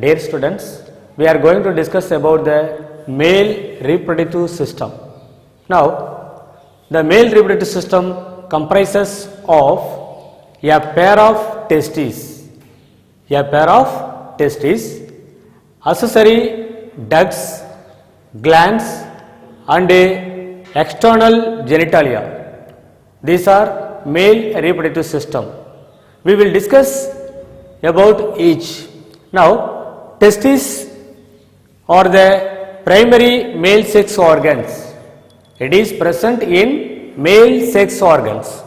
Dear students, we are going to discuss about the male reproductive system. Now, the male reproductive system comprises of a pair of testes, accessory ducts, glands and external genitalia. These are male reproductive system. We will discuss about each. Now, testes are the primary male sex organs. It is present in male sex organs.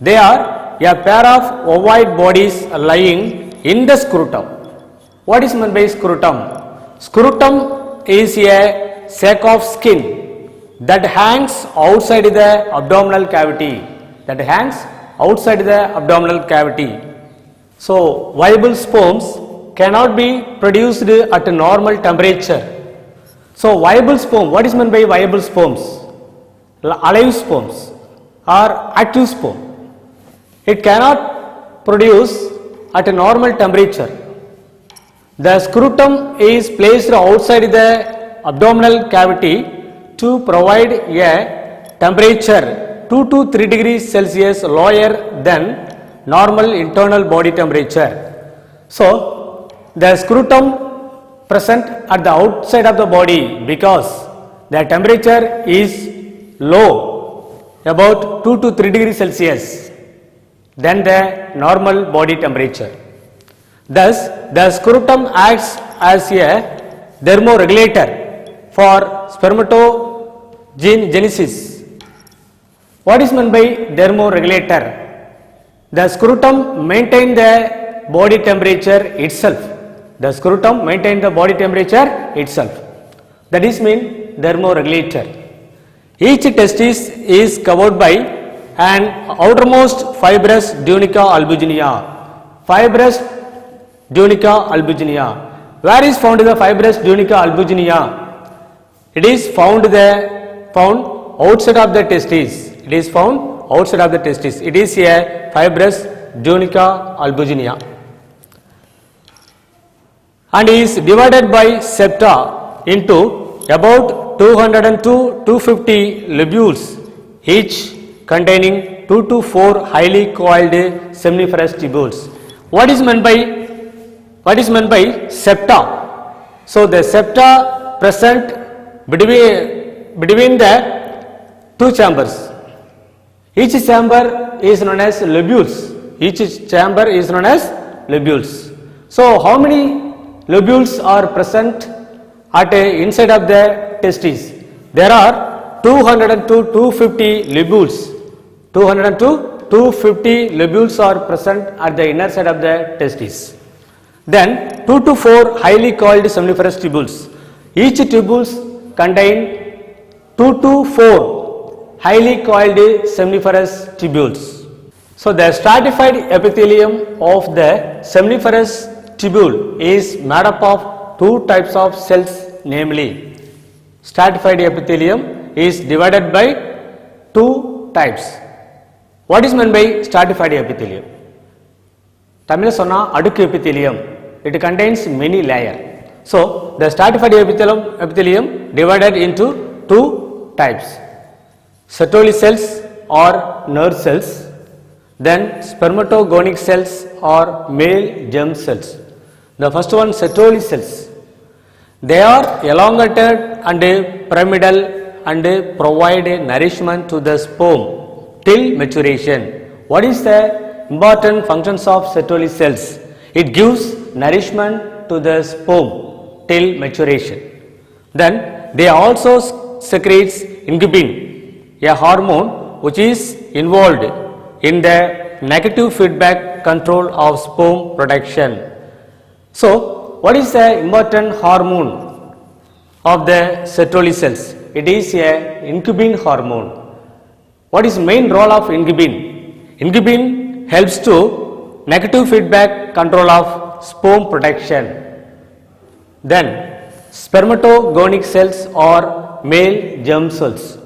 They are a pair of ovoid bodies lying in the scrotum. What is meant by scrotum? Scrotum is a sac of skin that hangs outside the abdominal cavity. So, viable sperms cannot be produced at a normal temperature. So, viable sperm, what is meant by viable sperms? Alive sperms or active sperm. It cannot produce at a normal temperature. The scrotum is placed outside the abdominal cavity to provide a temperature 2 to 3 degrees Celsius lower than normal internal body temperature. So, the scrotum present at the outside of the body because the temperature is low, about 2 to 3 degrees Celsius than the normal body temperature. Thus, the scrotum acts as a thermoregulator for spermatogenesis. What is meant by thermoregulator? The scrotum maintains the body temperature itself. That is mean thermoregulator. Each testis is covered by an outermost fibrous tunica albuginea. Where is found the fibrous tunica albuginea? It is found outside of the testis. It is a fibrous tunica albuginea and is divided by septa into about 200 to 250 lobules, each containing 2 to 4 highly coiled seminiferous tubules. What is meant by septa? So, the septa present between the two chambers. Each chamber is known as lobules. So, how many lobules are present at inside of the testes? There are 200 to 250 lobules. 200 to 250 lobules are present at the inner side of the testes. Then 2 to 4 highly coiled seminiferous tubules. Each tubules contain 2 to 4 highly coiled seminiferous tubules. So, the stratified epithelium of the seminiferous tubule is made up of two types of cells, namely stratified epithelium is divided by two types. What is meant by stratified epithelium? Tamil sonna adukku epithelium. It contains many layers. So, the stratified epithelium divided into two types: Sertoli cells or nerve cells, then spermatogonic cells or male germ cells. The first one, Sertoli cells. They are elongated and pyramidal and provide nourishment to the sperm till maturation. What is the important functions of Sertoli cells? It gives nourishment to the sperm till maturation. Then they also secretes inhibin, a hormone which is involved in the negative feedback control of sperm production. So, what is the important hormone of the Sertoli cells? It is a inhibin hormone. What is main role of inhibin? Inhibin helps to negative feedback control of sperm production. Then spermatogonic cells or male germ cells.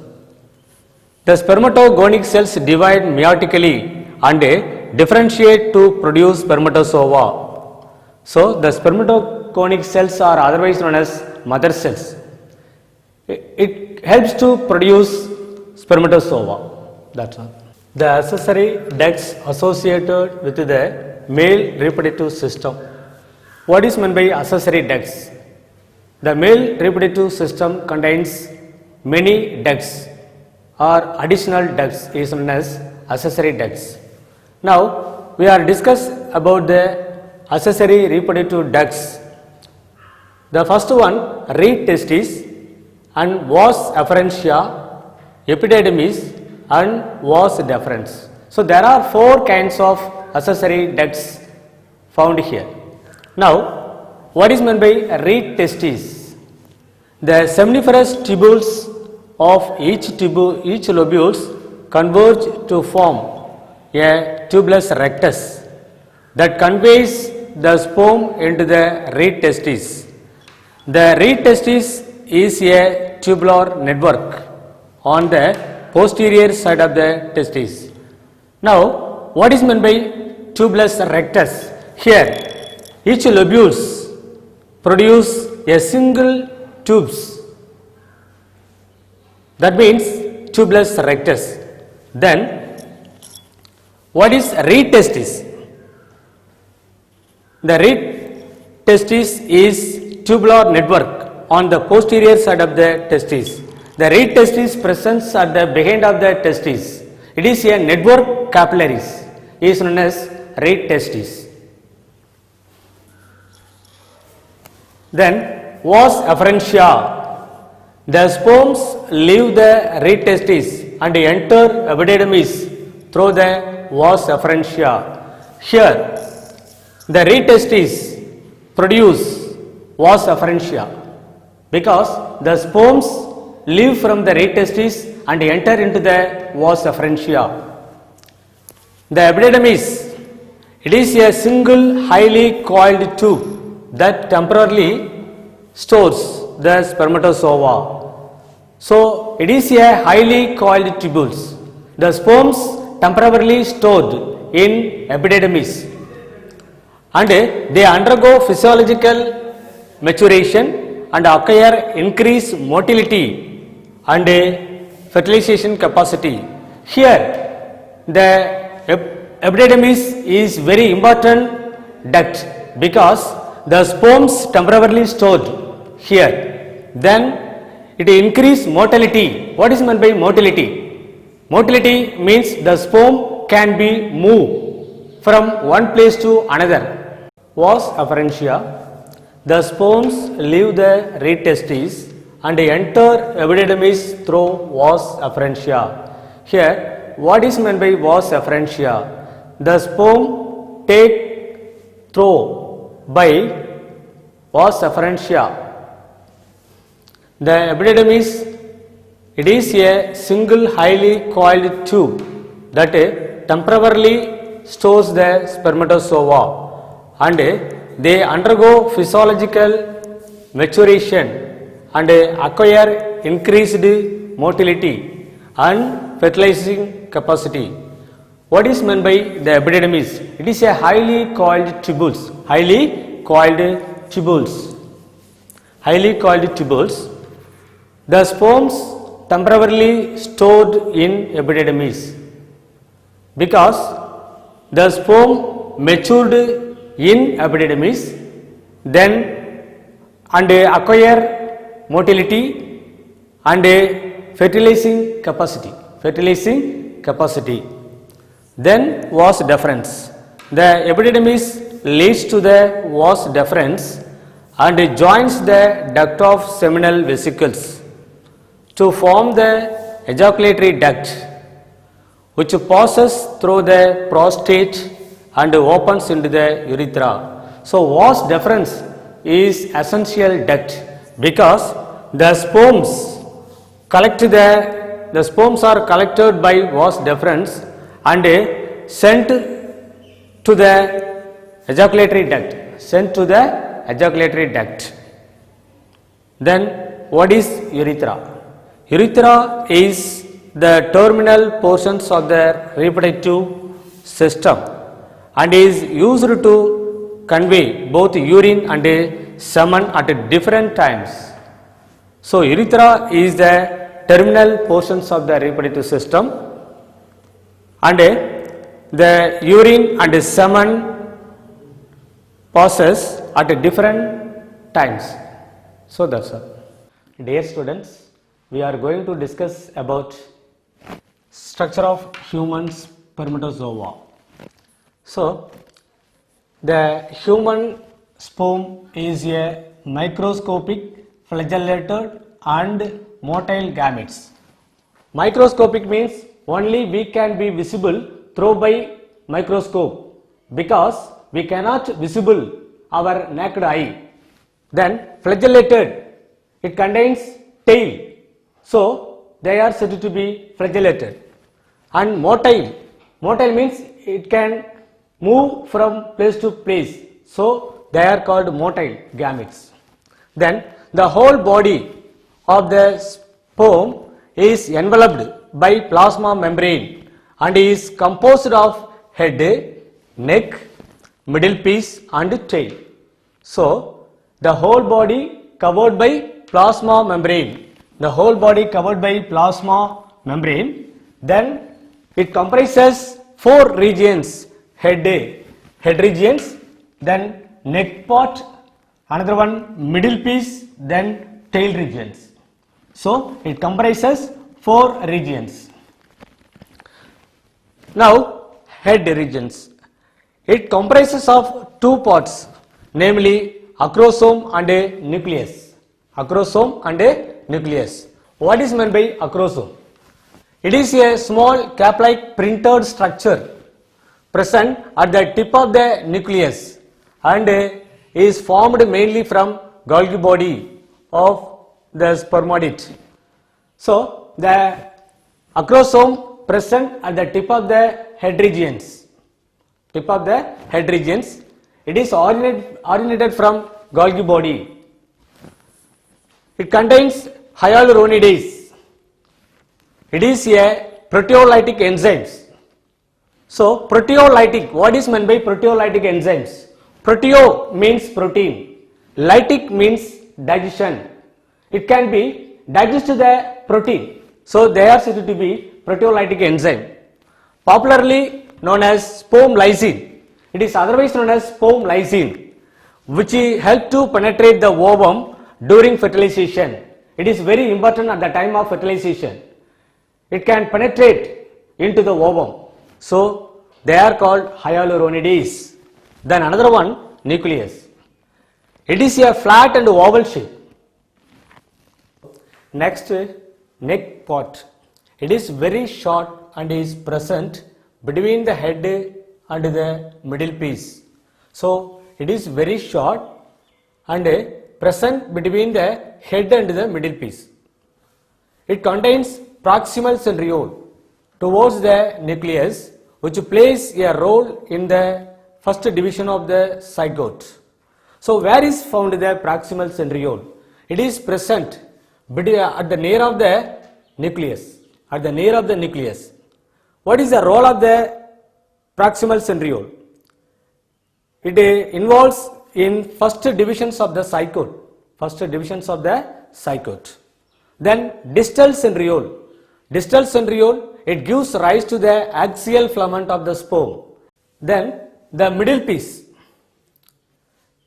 The spermatogonic cells divide meiotically and differentiate to produce spermatozoa. So the spermatogonic cells are otherwise known as mother cells. It helps to produce spermatozoa. That's all. The accessory ducts associated with the male reproductive system. What is meant by accessory ducts? The male reproductive system contains many ducts or additional ducts is known as accessory ducts. Now we are discuss about the accessory reproductive ducts. The first one, reed testis and vas afferentia, epididymis and vas deferens. So there are four kinds of accessory ducts found here. Now what is meant by reed testis? The seminiferous tubules of each lobules converge to form a tubulus rectus that conveys the sperm into the reed testis. The reed testis is a tubular network on the posterior side of the testis. Now what is meant by tubulus rectus? Here each lobules produce a single tubes, that means tubulus rectus. Then what is reed testis? The reed testis is tubular network on the posterior side of the testis. The reed testis presents at the behind of the testis. It is a network capillaries, is known as reed testis. Then vas afferentia. The sperms leave the reed testis and enter epididymis through the vas afferentia. Here the reed testis produce vas afferentia because the sperms leave from the reed testis and enter into the vas afferentia. The epididymis, it is a single highly coiled tube that temporarily stores the spermatozoa. So it is a highly coiled tubules. The sperms temporarily stored in epididymis and they undergo physiological maturation and acquire increased motility and fertilization capacity. Here the epididymis is very important duct because the sperms temporarily stored here. Then it increase motility. What is meant by motility? Motility means the sperm can be moved from one place to another. Vas afferentia. The sperms leave the reed testis and enter epididymis through vas afferentia. Here what is meant by vas afferentia? The sperm take through by vas afferentia. The epididymis, it is a single highly coiled tube that temporarily stores the spermatozoa and they undergo physiological maturation and acquire increased motility and fertilizing capacity. What is meant by the epididymis? It is a highly coiled tubules. Highly coiled tubules. Highly coiled tubules. The sperms temporarily stored in epididymis because the sperm matured in epididymis, then and acquire motility and fertilizing capacity. Fertilizing capacity. Then vas deferens. The epididymis leads to the vas deferens and joins the duct of seminal vesicles to form the ejaculatory duct, which passes through the prostate and opens into the urethra. So vas deferens is essential duct because the sperms are collected by vas deferens and sent to the ejaculatory duct. Sent to the ejaculatory duct. Then what is urethra? Urethra is the terminal portions of the reproductive system and is used to convey both urine and semen at different times. So urethra is the terminal portions of the reproductive system, and the urine and semen passes at different times. So that's all. Dear students, we are going to discuss about structure of human spermatozoa. So the human sperm is a microscopic flagellated and motile gametes. Microscopic means only we can be visible through by microscope, because we cannot visible our naked eye. Then flagellated, it contains tail, so they are said to be flagellated. And motile, motile means it can move from place to place, so they are called motile gametes. Then the whole body of the sperm is enveloped by plasma membrane and is composed of head, neck, middle piece and tail. So the whole body covered by plasma membrane, the whole body covered by plasma membrane. Then it comprises four regions: head regions, then neck part, another one middle piece, then tail regions. So it comprises four regions. Now head regions, it comprises of two parts, namely acrosome and a nucleus. Acrosome and a nucleus. What is meant by acrosome? It is a small cap-like printed structure present at the tip of the nucleus and is formed mainly from Golgi body of the spermatid. So the acrosome present at the tip of the head regions. Tip of the head regions. It is originated from Golgi body. It contains hyaluronidase. It is a proteolytic enzymes. So proteolytic, what is meant by proteolytic enzymes? Proteo means protein, lytic means digestion. It can be digest the protein, so they are said to be proteolytic enzyme. Popularly known as sperm lysine, it is otherwise known as sperm lysine, which help to penetrate the ovum during fertilization. It is very important at the time of fertilization. It can penetrate into the ovum, so they are called hyaluronidase. Then another one, nucleus. It is a flat and oval shape. Next, neck part. It is very short and is present between the head and the middle piece. So it is very short and present between the head and the middle piece. It contains proximal centriole towards the nucleus, which plays a role in the first division of the zygote. So where is found the proximal centriole? It is present at the near of the nucleus. At the near of the nucleus. What is the role of the proximal centriole? It involves in first divisions of the zygote. First divisions of the zygote. Then distal centriole. Distal centriole, it gives rise to the axial filament of the sperm. Then the middle piece.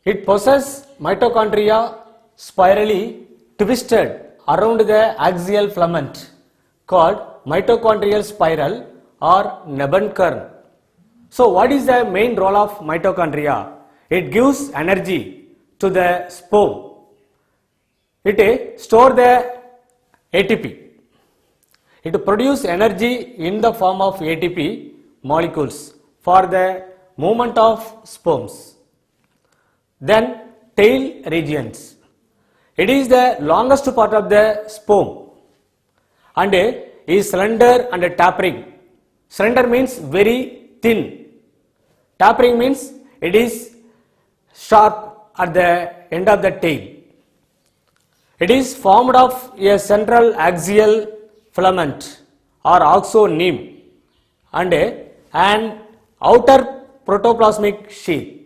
It possesses mitochondria spirally twisted around the axial filament called mitochondrial spiral or Nebenkern. So what is the main role of mitochondria? It gives energy to the sperm. It stores the ATP. It produces energy in the form of ATP molecules for the movement of sperms. Then tail regions. It is the longest part of the sperm and is slender and tapering. Slender means very thin. Tapering means it is sharp at the end of the tail. It is formed of a central axial filament or axoneme and an outer protoplasmic sheath.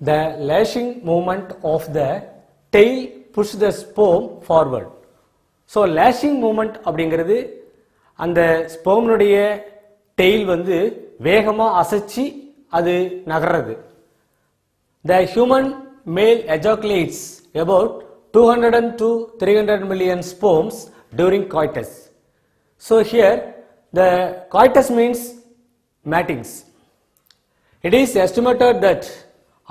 The lashing movement of the tail pushes the sperm forward. So lashing movement அப்படிங்கிறது அந்த ஸ்பெர்ம்னுடைய tail வந்து வேகமாக அசைச்சு அது நகர்றது. The human male ejaculates about 200 to 300 million sperms during coitus. So here the coitus means matings. It is estimated that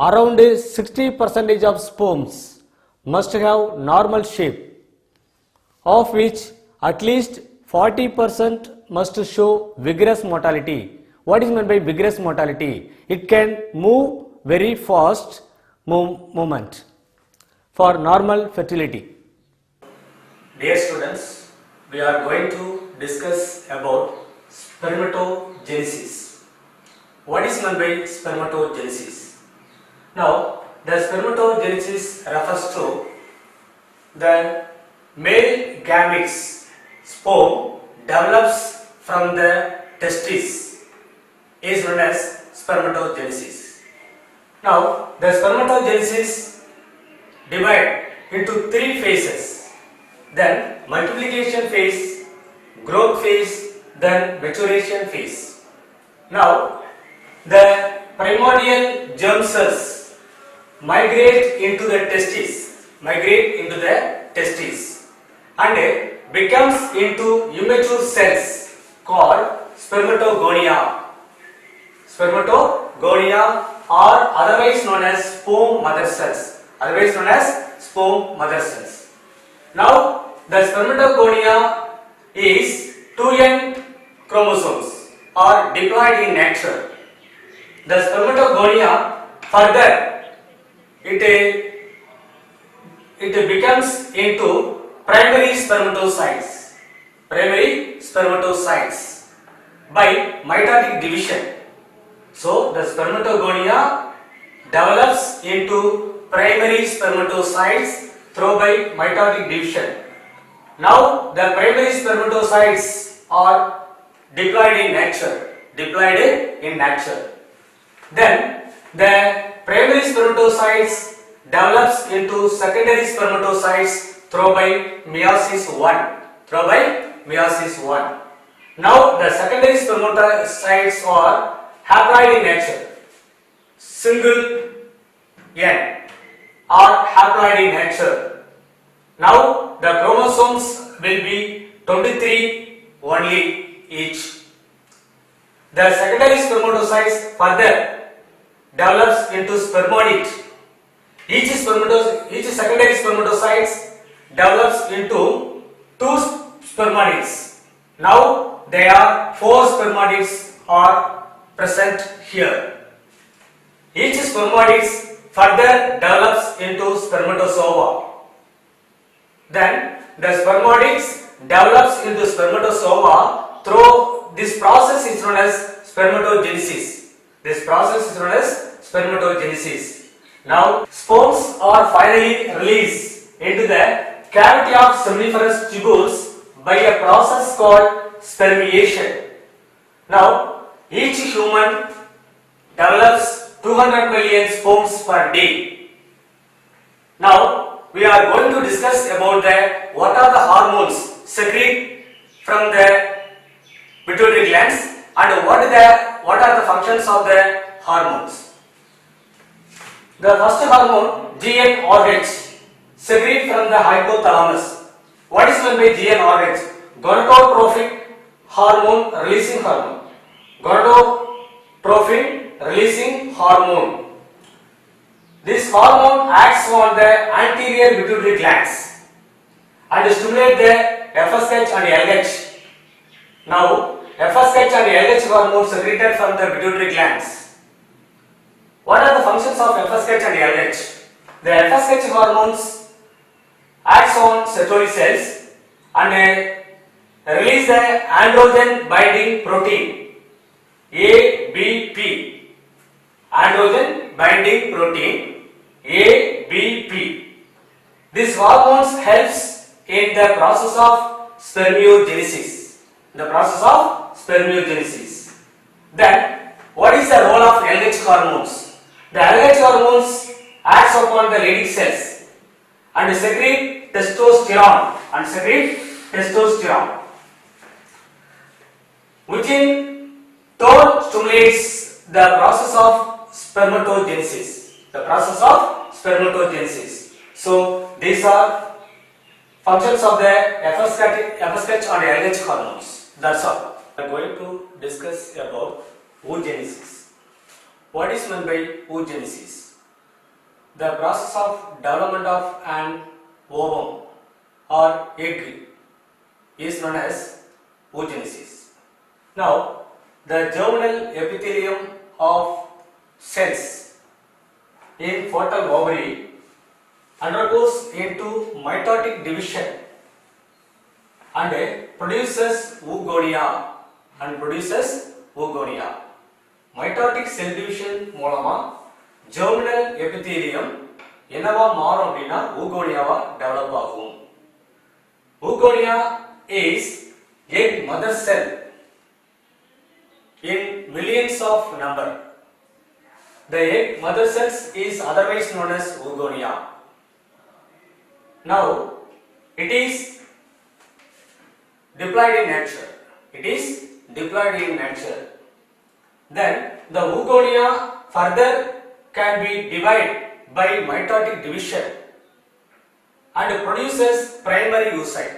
around 60% of sperms must have normal shape, of which at least 40% must show vigorous motility. What is meant by vigorous motility? It can move very fast movement for normal fertility. Dear students, we are going to discuss about spermatogenesis. What is meant by spermatogenesis? Now, the spermatogenesis refers to the male gametes sperm develops from the testes is known as spermatogenesis. Now, the spermatogenesis divide into three phases. Then multiplication phase, growth phase, then maturation phase. Now, the primordial germ cells migrate into the testes and becomes into immature cells called spermatogonia or otherwise known as sperm mother cells. Now the spermatogonia is 2n chromosomes are diploid in nature. The spermatogonia further it becomes into primary spermatocytes by mitotic division. So the spermatogonia develops into primary spermatocytes through by mitotic division. Now the primary spermatocytes are diploid in nature. Then the primary spermatocytes develops into secondary spermatocytes through by meiosis 1. Now the secondary spermatocytes are haploid in nature, single N are haploid in nature. Now the chromosomes will be 23 only each. The secondary spermatocytes further develops into spermatid. Each secondary spermatocytes develops into 2 spermatids. Now there are 4 spermatids are present here. Each spermatid further develops into spermatozoa. Then the spermatids develops into spermatozoa through this process is known as spermatogenesis. Now sperms are finally released into the cavity of seminiferous tubules by a process called spermiation. Now each human develops 200 million sperms per day. Now we are going to discuss about what are the hormones secrete from the pituitary glands and what are the functions of the hormones. The first hormone GnRH secrete from the hypothalamus. What is meant by GnRH? Gonadotrophic hormone releasing hormone. This hormone acts on the anterior pituitary glands and stimulate the FSH and LH. Now FSH and LH hormones secreted from the pituitary glands. What are the functions of FSH and LH? The FSH hormones acts on Sertoli cells and release the androgen binding protein ABP. ABP. This hormones helps in the process of spermiogenesis. Then what is the role of LH hormones? The LH hormones acts upon the Leydig cells and secrete testosterone which in turn stimulates the process of spermatogenesis. So these are functions of the FSH and LH hormones. That's all. We are going to discuss about oogenesis. What is meant by oogenesis? The process of development of an ovum or egg is known as oogenesis. Now, the germinal epithelium of cells in fertile ovary undergoes into mitotic division and produces oogonia. Mitotic cell division மூலமா germinal epithelium என்னவா மாறும் அப்படினா oogonia-வா develop ஆகும். Oogonia is egg mother cell in millions of number. The egg mother cells is otherwise known as oogonia. Now it is diploid in nature. Then the oogonia further can be divided by mitotic division and produces primary oocyte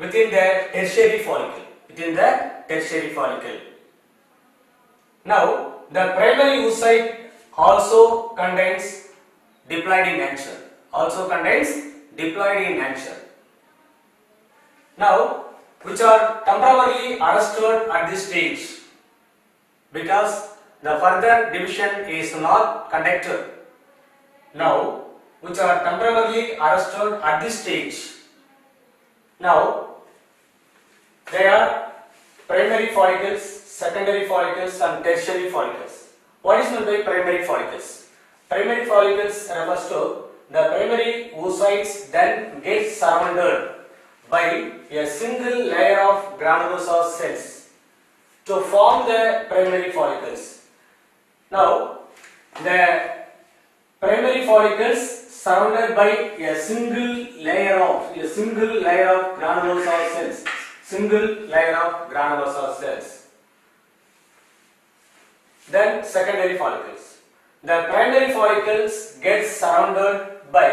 within the tertiary follicle. Now the primary oocyte also contains diploid in nature. Now which are temporarily arrested at this stage because the further division is not conducted. Now which are temporarily arrested at this stage. Now they are primary follicles, secondary follicles and tertiary follicles. What is meant by primary follicles? Primary follicles refers to the primary oocytes then get surrounded by a single layer of granulosa cells to form the primary follicles. Now, the primary follicles surrounded by a single layer of granulosa cells. Then secondary follicles. The primary follicles get surrounded by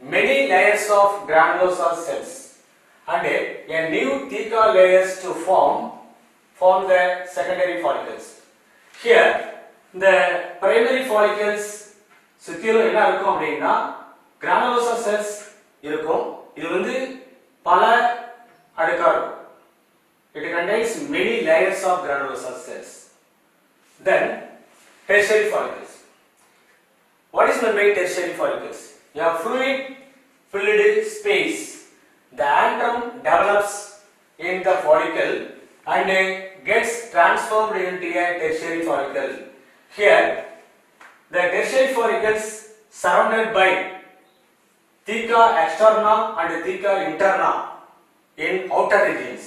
many layers of granulosa cells and a new theca layers to form the secondary follicles. Here the primary follicles சுத்திலும் என்ன இருக்கும் அப்படினா granulosa cells இருக்கும். இது வந்து பல அடுக்கா இருக்கும். It contains many layers of granulosa cells. Then tertiary follicles. What is meant by tertiary follicles? A fluid filled space. The antrum develops in the follicle and gets transformed into a tertiary follicle. Here, the tertiary follicles surrounded by theca externa and theca interna in outer regions.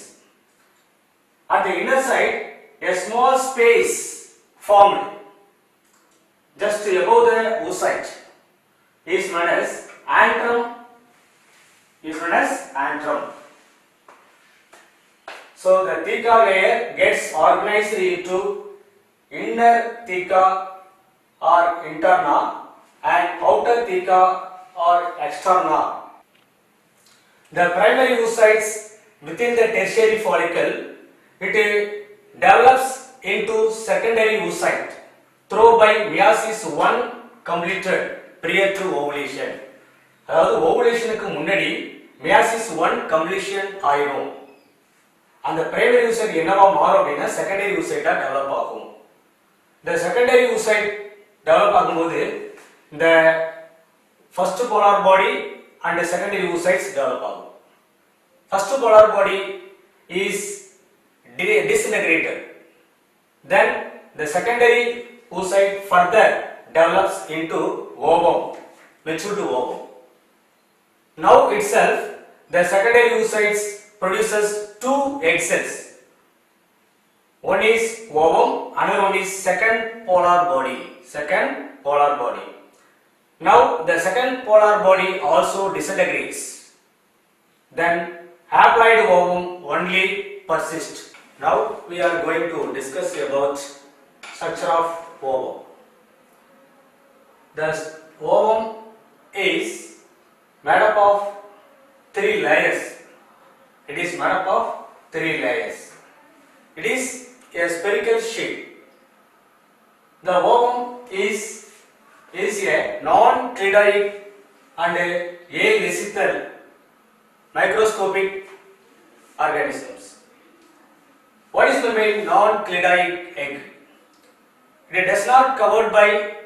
At the inner side, a small space formed just above the oocyte is known as antrum. So the theca layer gets organized into inner theca or interna and outer theca or externa. The primary oocytes within the tertiary follicle, it develops into secondary oocyte through by meiosis 1 completed prior to ovulation. அதாவது ஓவுலேஷனுக்கு முன்னாடி meiosis 1 completion ஆயிடும். அந்த primary oocyte என்னவா மாறும் அப்படினா secondary oocyte ஆ develop ஆகும். The secondary oocyte develop ஆகும்போது the first polar body and the secondary oocytes develop ஆகும். First polar body is disintegrated. Then the secondary oocyte further develops into ovum, mature to ovum. Now itself, the secondary oocytes produces 2 egg cells. One is ovum, another one is second polar body. Second polar body. Now the second polar body also disintegrates. Then haploid ovum only persists. Now we are going to discuss about structure of ovum. The ovum is made up of 3 layers. It is made up of 3 layers. It is a spherical shape. The ovum is a non-cleidoid and alethal microscopic organisms. What is the main non-cleidoid egg? It does not covered by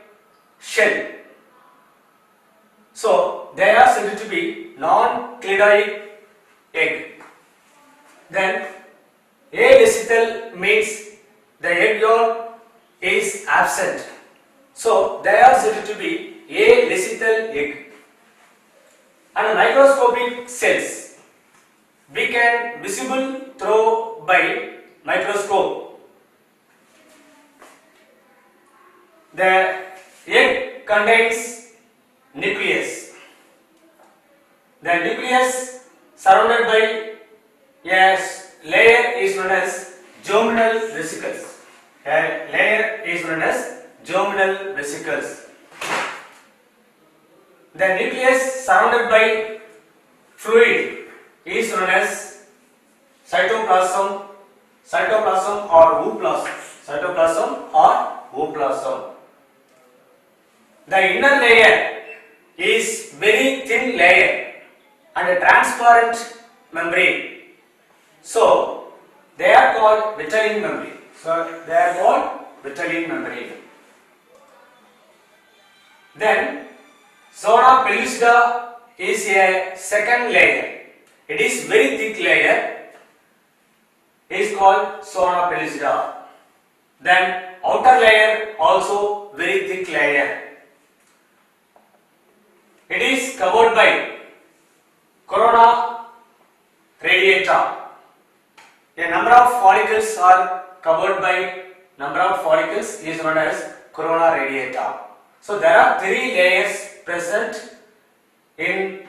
shell. So they are said to be non-cleidoid egg. Then alethal means the egg yolk is absent. So they are said to be alethal egg. And microscopic cells we can visible through by microscope. The egg contains nucleus. The nucleus surrounded by a layer is known as germinal vesicles. A layer is known as germinal vesicles. The nucleus surrounded by fluid is known as cytoplasm, or ooplasm. Cytoplasm or ooplasm. The inner layer is very thin layer and a transparent membrane. So they are called vitelline membrane. Then zona pellucida is a second layer. It is very thick layer. It is called zona pellucida. Then outer layer also very thick layer. It is covered by corona radiata. A number of follicles are covered by number of follicles is known as corona radiata. So there are 3 layers present in